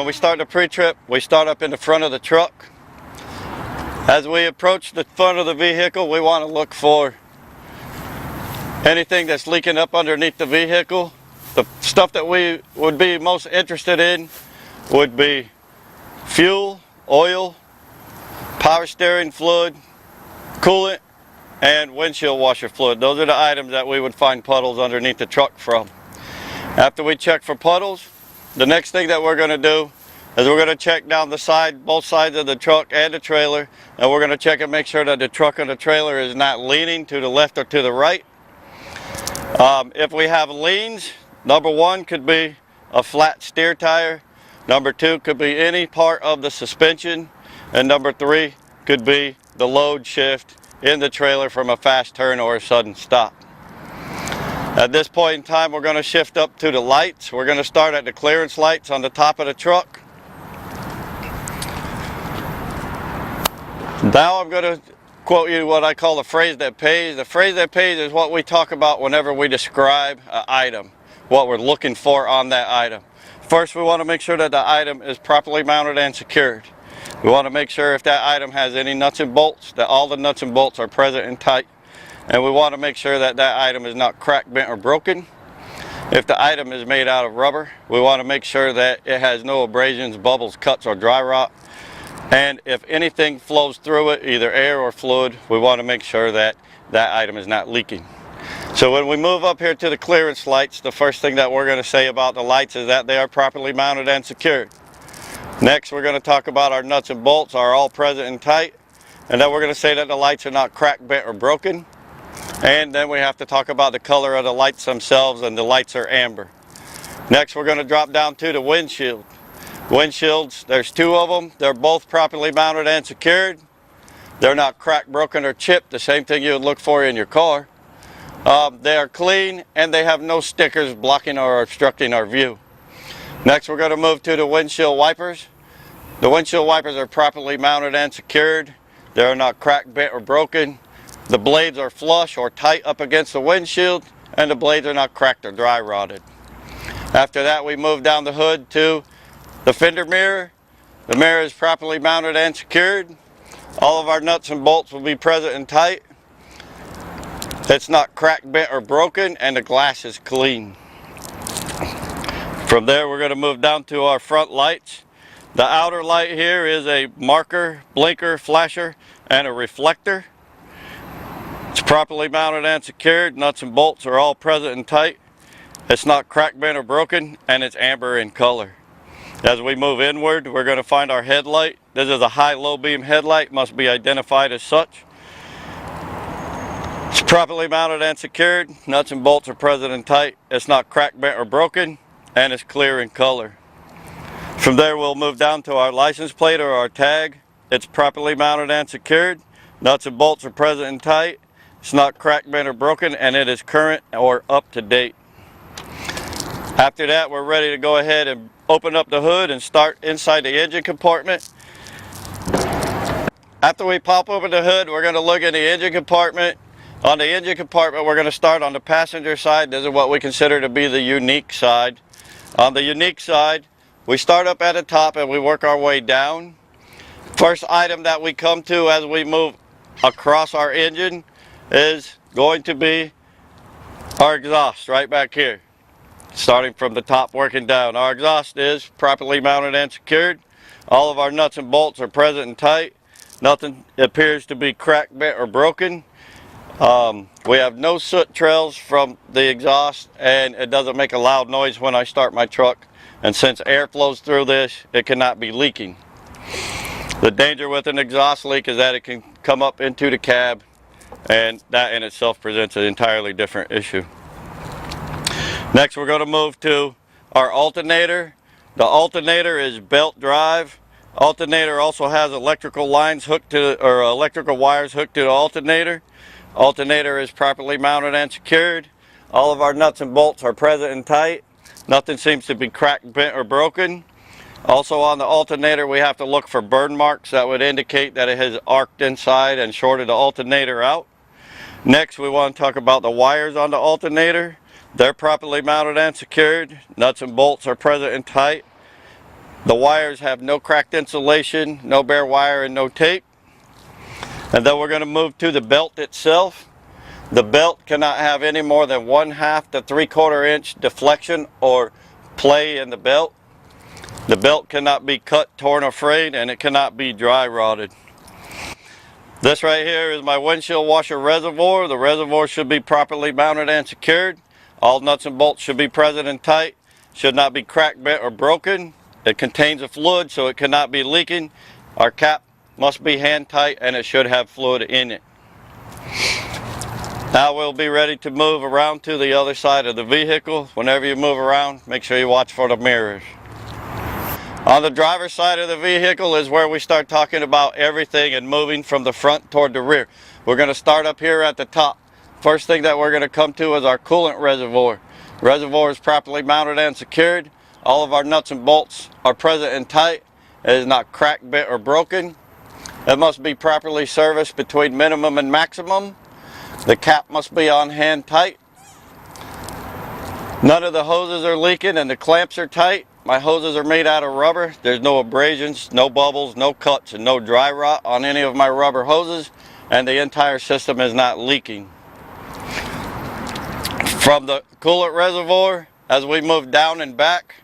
when we start the pre-trip, we start up in the front of the truck. As we approach the front of the vehicle, we want to look for anything that's leaking up underneath the vehicle. The stuff that we would be most interested in would be fuel, oil, power steering fluid, coolant, and windshield washer fluid. Those are the items that we would find puddles underneath the truck from. After we check for puddles, the next thing that we're going to do is we're going to check down the side, both sides of the truck and the trailer, and we're going to check and make sure that the truck and the trailer is not leaning to the left or to the right. If we have leans, number one could be a flat steer tire, number two could be any part of the suspension, and number three could be the load shift in the trailer from a fast turn or a sudden stop. At this point in time, we're going to shift up to the lights. We're going to start at the clearance lights on the top of the truck. Now I'm going to quote you what I call the phrase that pays. The phrase that pays is what we talk about whenever we describe an item, what we're looking for on that item. First, we want to make sure that the item is properly mounted and secured. We want to make sure if that item has any nuts and bolts, that all the nuts and bolts are present and tight. And we want to make sure that that item is not cracked, bent, or broken. If the item is made out of rubber, we want to make sure that it has no abrasions, bubbles, cuts, or dry rot. And if anything flows through it, either air or fluid, we want to make sure that that item is not leaking. So when we move up here to the clearance lights, the first thing that we're going to say about the lights is that they are properly mounted and secured. Next, we're going to talk about our nuts and bolts are all present and tight. And then we're going to say that the lights are not cracked, bent, or broken. And then we have to talk about the color of the lights themselves, and the lights are amber. Next, we're going to drop down to the windshield. Windshields, there's two of them. They're both properly mounted and secured. They're not cracked, broken, or chipped, the same thing you would look for in your car. They are clean and they have no stickers blocking or obstructing our view. Next, we're going to move to the windshield wipers. The windshield wipers are properly mounted and secured. They are not cracked, bent, or broken. The blades are flush or tight up against the windshield, and the blades are not cracked or dry rotted. After that, we move down the hood to the fender mirror. The mirror is properly mounted and secured. All of our nuts and bolts will be present and tight. It's not cracked, bent, or broken, and the glass is clean. From there, we're going to move down to our front lights. The outer light here is a marker, blinker, flasher, and a reflector. It's properly mounted and secured. Nuts and bolts are all present and tight. It's not cracked, bent, or broken, and it's amber in color. As we move inward, we're going to find our headlight. This is a high-low beam headlight, must be identified as such. It's properly mounted and secured. Nuts and bolts are present and tight. It's not cracked, bent, or broken, and it's clear in color. From there, we'll move down to our license plate or our tag. It's properly mounted and secured. Nuts and bolts are present and tight. It's not cracked, bent, or broken, and it is current or up to date. After that, we're ready to go ahead and open up the hood and start inside the engine compartment. After we pop open the hood, we're going to look in the engine compartment. On the engine compartment, we're going to start on the passenger side. This is what we consider to be the unique side. On the unique side, we start up at the top and we work our way down. First item that we come to as we move across our engine is going to be our exhaust right back here. Starting from the top, working down. Our exhaust is properly mounted and secured. All of our nuts and bolts are present and tight. Nothing appears to be cracked, bent, or broken. We have no soot trails from the exhaust, and it doesn't make a loud noise when I start my truck. And since air flows through this, it cannot be leaking. The danger with an exhaust leak is that it can come up into the cab, and that in itself presents an entirely different issue. Next, we're going to move to our alternator. The alternator is belt drive. Alternator also has electrical lines hooked to, or electrical wires hooked to the alternator. Alternator is properly mounted and secured. All of our nuts and bolts are present and tight. Nothing seems to be cracked, bent, or broken. Also on the alternator, we have to look for burn marks that would indicate that it has arced inside and shorted the alternator out. Next, we want to talk about the wires on the alternator. They're properly mounted and secured. Nuts and bolts are present and tight. The wires have no cracked insulation, no bare wire, and no tape. And then we're going to move to the belt itself. The belt cannot have any more than 1/2 to 3/4 inch deflection or play in the belt. The belt cannot be cut, torn, or frayed, and it cannot be dry rotted. This right here is my windshield washer reservoir. The reservoir should be properly mounted and secured. All nuts and bolts should be present and tight. Should not be cracked, bent, or broken. It contains a fluid, so it cannot be leaking. Our cap must be hand tight, and it should have fluid in it. Now we'll be ready to move around to the other side of the vehicle. Whenever you move around, make sure you watch for the mirrors. On the driver's side of the vehicle is where we start talking about everything and moving from the front toward the rear. We're going to start up here at the top. First thing that we're going to come to is our coolant reservoir. The reservoir is properly mounted and secured. All of our nuts and bolts are present and tight. It is not cracked, bent, or broken. It must be properly serviced between minimum and maximum. The cap must be on hand tight. None of the hoses are leaking and the clamps are tight. My hoses are made out of rubber. There's no abrasions, no bubbles, no cuts, and no dry rot on any of my rubber hoses, and the entire system is not leaking. From the coolant reservoir, as we move down and back,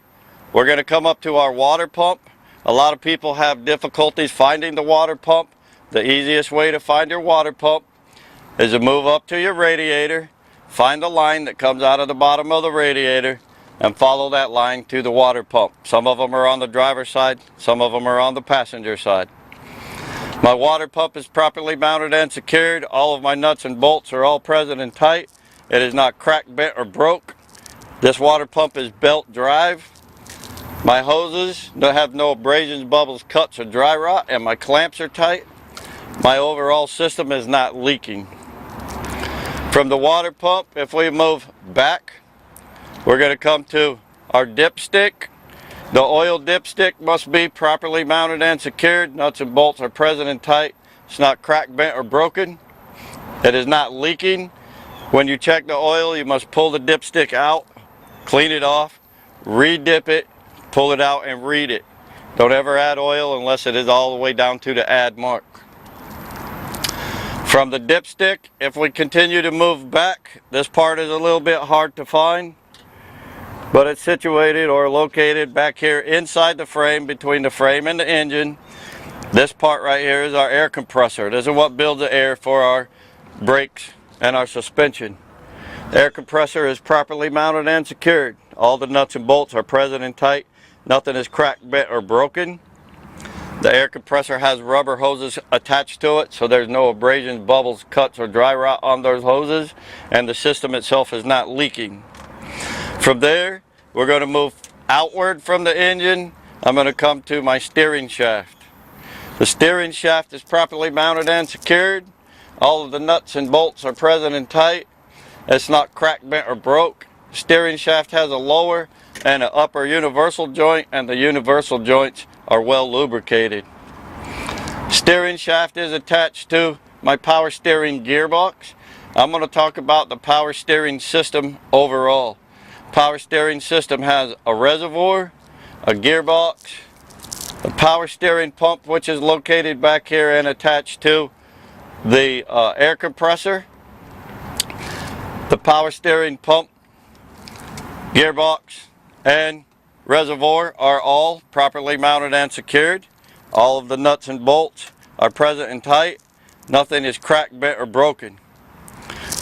we're going to come up to our water pump. A lot of people have difficulties finding the water pump. The easiest way to find your water pump is to move up to your radiator, find the line that comes out of the bottom of the radiator, and follow that line to the water pump. Some of them are on the driver's side, some of them are on the passenger side. My water pump is properly mounted and secured. All of my nuts and bolts are all present and tight. It is not cracked, bent, or broke. This water pump is belt drive. My hoses have no abrasions, bubbles, cuts, or dry rot, and my clamps are tight. My overall system is not leaking. From the water pump, if we move back, we're going to come to our dipstick. The oil dipstick must be properly mounted and secured. Nuts and bolts are present and tight. It's not cracked, bent, or broken. It is not leaking. When you check the oil, you must pull the dipstick out, clean it off, re-dip it, pull it out, and read it. Don't ever add oil unless it is all the way down to the add mark. From the dipstick, if we continue to move back, this part is a little bit hard to find, but it's situated or located back here inside the frame, between the frame and the engine. This part right here is our air compressor. This is what builds the air for our brakes and our suspension. The air compressor is properly mounted and secured. All the nuts and bolts are present and tight. Nothing is cracked, bent, or broken. The air compressor has rubber hoses attached to it, so there's no abrasions, bubbles, cuts, or dry rot on those hoses, and the system itself is not leaking. From there, we're going to move outward from the engine. I'm going to come to my steering shaft. The steering shaft is properly mounted and secured. All of the nuts and bolts are present and tight. It's not cracked, bent, or broke. The steering shaft has a lower and an upper universal joint, and the universal joints are well lubricated. Steering shaft is attached to my power steering gearbox. I'm going to talk about the power steering system overall. Power steering system has a reservoir, a gearbox, a power steering pump, which is located back here and attached to the air compressor. The power steering pump, gearbox, and reservoir are all properly mounted and secured. All of the nuts and bolts are present and tight. Nothing is cracked, bent, or broken.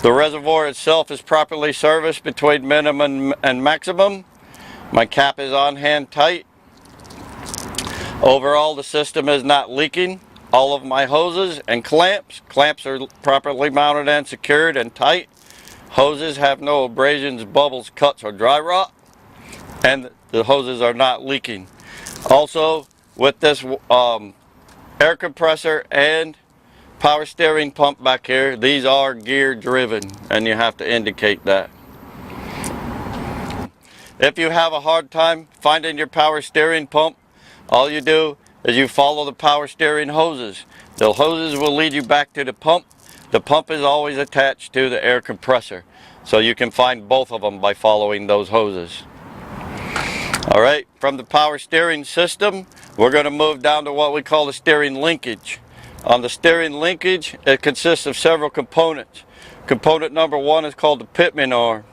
The reservoir itself is properly serviced between minimum and maximum. My cap is on hand tight. Overall, the system is not leaking. All of my hoses and clamps are properly mounted and secured and tight. Hoses have no abrasions, bubbles, cuts, or dry rot, and the hoses are not leaking. Also, with this air compressor and power steering pump back here, these are gear driven, and you have to indicate that. If you have a hard time finding your power steering pump, all you do is you follow the power steering hoses. The hoses will lead you back to the pump. The pump is always attached to the air compressor, so you can find both of them by following those hoses. Alright, from the power steering system, we're going to move down to what we call the steering linkage. On the steering linkage, it consists of several components. Component number 1 is called the pitman arm.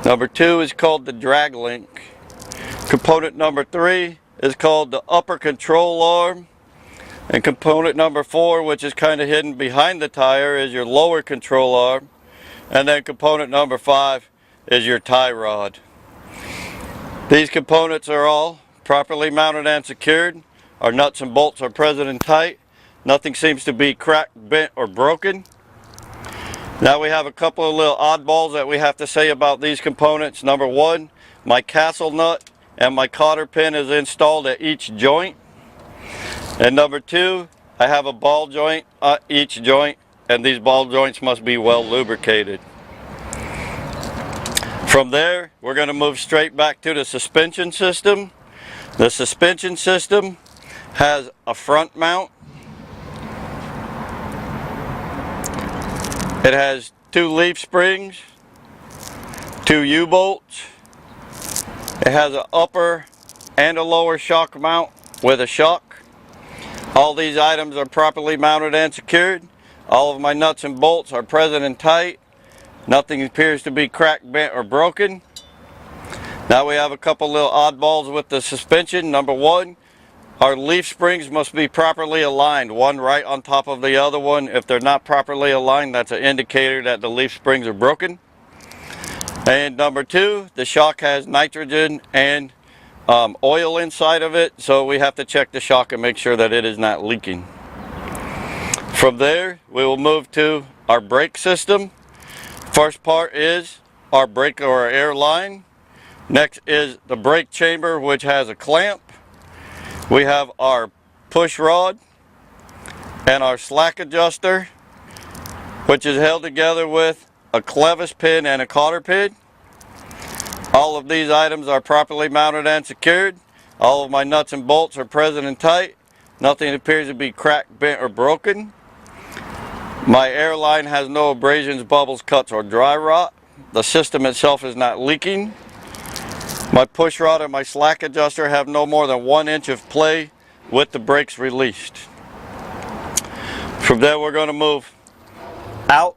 Number 2 is called the drag link. Component number 3 is called the upper control arm. And component number 4, which is kind of hidden behind the tire, is your lower control arm. And then component number 5 is your tie rod. These components are all properly mounted and secured. Our nuts and bolts are present and tight. Nothing seems to be cracked, bent, or broken. Now we have a couple of little oddballs that we have to say about these components. Number 1, my castle nut and my cotter pin is installed at each joint. And number 2, I have a ball joint at each joint, and these ball joints must be well lubricated. From there, we're going to move straight back to the suspension system. The suspension system has a front mount. It has 2 leaf springs, 2 U-bolts. It has an upper and a lower shock mount with a shock. All these items are properly mounted and secured. All of my nuts and bolts are present and tight. Nothing appears to be cracked, bent, or broken. Now we have a couple little oddballs with the suspension. Number 1, our leaf springs must be properly aligned, one right on top of the other one. If they're not properly aligned, that's an indicator that the leaf springs are broken. And number 2, the shock has nitrogen and oil inside of it, so we have to check the shock and make sure that it is not leaking. From there, we will move to our brake system. First part is our brake or our air line. Next is the brake chamber, which has a clamp. We have our push rod and our slack adjuster, which is held together with a clevis pin and a cotter pin. All of these items are properly mounted and secured. All of my nuts and bolts are present and tight. Nothing appears to be cracked, bent, or broken. My airline has no abrasions, bubbles, cuts, or dry rot. The system itself is not leaking. My push rod and my slack adjuster have no more than 1 inch of play with the brakes released. From there, we're going to move out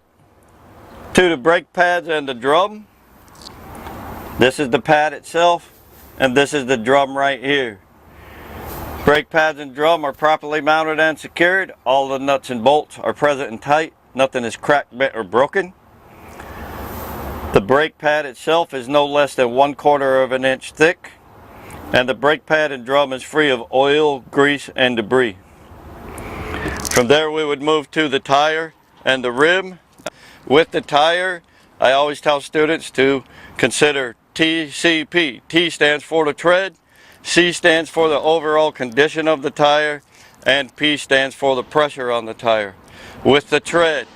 to the brake pads and the drum. This is the pad itself, and this is the drum right here. Brake pads and drum are properly mounted and secured. All the nuts and bolts are present and tight. Nothing is cracked, bent, or broken. The brake pad itself is no less than 1/4 of an inch thick, and the brake pad and drum is free of oil, grease, and debris. From there, we would move to the tire and the rim. With the tire, I always tell students to consider TCP. T stands for the tread, C stands for the overall condition of the tire, and P stands for the pressure on the tire. With the tread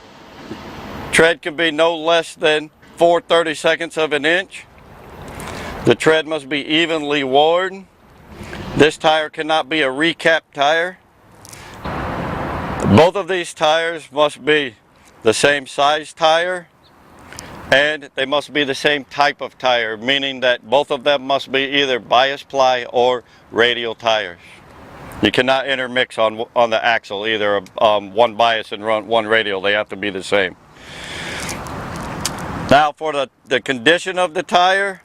can be no less than 4/32 of an inch. The tread must be evenly worn. This tire cannot be a recap tire. Both of these tires must be the same size tire, and they must be the same type of tire, meaning that both of them must be either bias ply or radial tires. You cannot intermix on the axle, either one bias and one radial. They have to be the same. Now for the condition of the tire,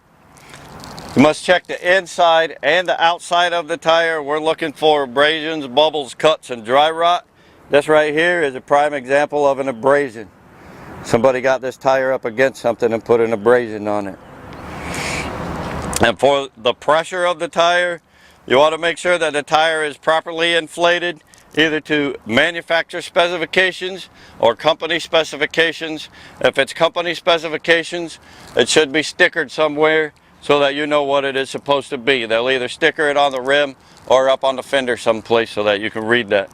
you must check the inside and the outside of the tire. We're looking for abrasions, bubbles, cuts, and dry rot. This right here is a prime example of an abrasion. Somebody got this tire up against something and put an abrasion on it. And for the pressure of the tire, you want to make sure that the tire is properly inflated, either to manufacturer specifications or company specifications. If it's company specifications, it should be stickered somewhere so that you know what it is supposed to be. They'll either sticker it on the rim or up on the fender someplace so that you can read that.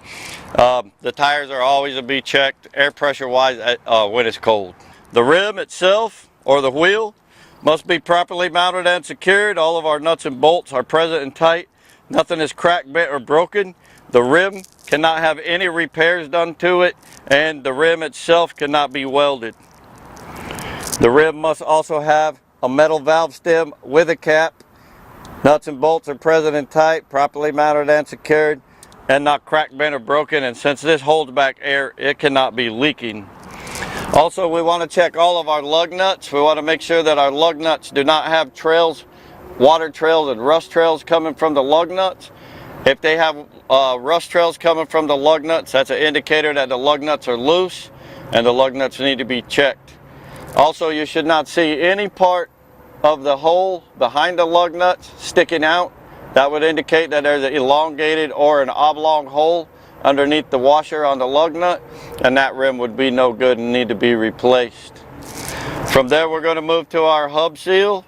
The tires are always to be checked air pressure wise when it's cold. The rim itself, or the wheel, must be properly mounted and secured. All of our nuts and bolts are present and tight. Nothing is cracked, bent, or broken. The rim cannot have any repairs done to it, and the rim itself cannot be welded. The rim must also have a metal valve stem with a cap Nuts and bolts are present and tight, properly mounted and secured, and not cracked, bent, or broken. And since this holds back air, it cannot be leaking. Also, we want to check all of our lug nuts. We want to make sure that our lug nuts do not have trails, water trails and rust trails coming from the lug nuts. If they have rust trails coming from the lug nuts, that's an indicator that the lug nuts are loose and the lug nuts need to be checked. Also, you should not see any part of the hole behind the lug nuts sticking out. That would indicate that there's an elongated or an oblong hole underneath the washer on the lug nut, and that rim would be no good and need to be replaced. From there, we're going to move to our hub seal.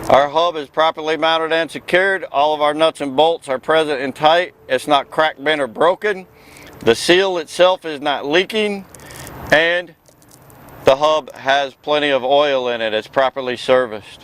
Our hub is properly mounted and secured. All of our nuts and bolts are present and tight. It's not cracked, bent, or broken. The seal itself is not leaking, and the hub has plenty of oil in it. It's properly serviced.